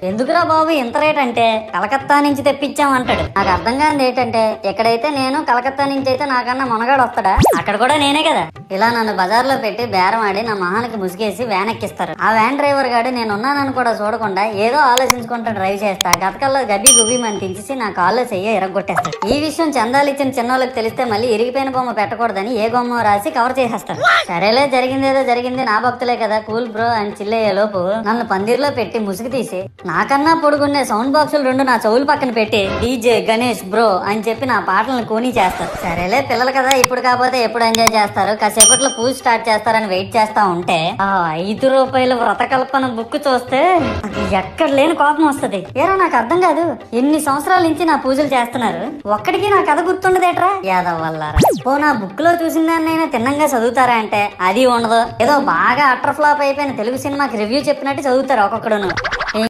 ఎందుకురా బాబు ఇంత రేట్ అంటే కలకత్తా నుంచి తెప్పించాం అంటాడు. నాకు అర్థం కానిది ఏంటంటే ఎక్కడైతే నేను కలకత్తా నుంచి అయితే నాకన్నా మునగాడు వస్తాడా, అక్కడ కూడా నేనే కదా. ఇలా నన్ను బజార్లో పెట్టి బేరం ఆడి నా మొహానికి ముసుగేసి వ్యాన్ ఎక్కిస్తారు. ఆ వ్యాన్ డ్రైవర్ గాడు నేను ఉన్నానని కూడా చూడకుండా ఏదో ఆలోచించుకుంటూ డ్రైవ్ చేస్తా గతకల్లో గబ్బి గుబ్బి మని తించేసి నా కాల్లో చెయ్యి ఎరగొట్టేస్తాడు. ఈ విషయం చందాలు ఇచ్చిన చిన్నోళ్ళకి తెలిస్తే మళ్ళీ ఇరిగిపోయిన బొమ్మ పెట్టకూడదని ఏ బొమ్మ రాసి కవర్ చేసేస్తాడు. సరేలే జరిగిందేదో జరిగింది, నా భక్తులే కదా కూల్ బ్రో అని చిల్లయ్యే లోపు నన్ను పందిర్లో పెట్టి ముసుగు తీసి నాకన్నా పొడుగున్నే సౌండ్ బాక్సులు 2 నా చెవుల పక్కన పెట్టి డీజే గణేష్ బ్రో అని చెప్పి నా పాటలను కూనీ చేస్తారు. సరేలే పిల్లలు కదా ఇప్పుడు కాకపోతే ఎప్పుడు ఎంజాయ్ చేస్తారు, కాసేపట్లో పూజ స్టార్ట్ చేస్తారని వెయిట్ చేస్తా ఉంటే ఆ 5 రూపాయల వ్రతకల్పన బుక్ చూస్తే అది ఎక్కడ లేని కోపం వస్తుంది. ఏరా నాకు అర్థం కాదు, ఎన్ని సంవత్సరాల నుంచి నా పూజలు చేస్తున్నారు, ఒక్కడికి నా కథ గుర్తుండదేట్రా యాదవ్ వల్లారా. ఓ నా బుక్ లో చూసిన దాన్నైనా తిన్నంగా చదువుతారా అంటే అది ఉండదు. ఏదో బాగా అటర్ ఫ్లాప్ అయిపోయిన తెలుగు సినిమాకి రివ్యూ చెప్పినట్టు చదువుతారు ఒక్కొక్కడును.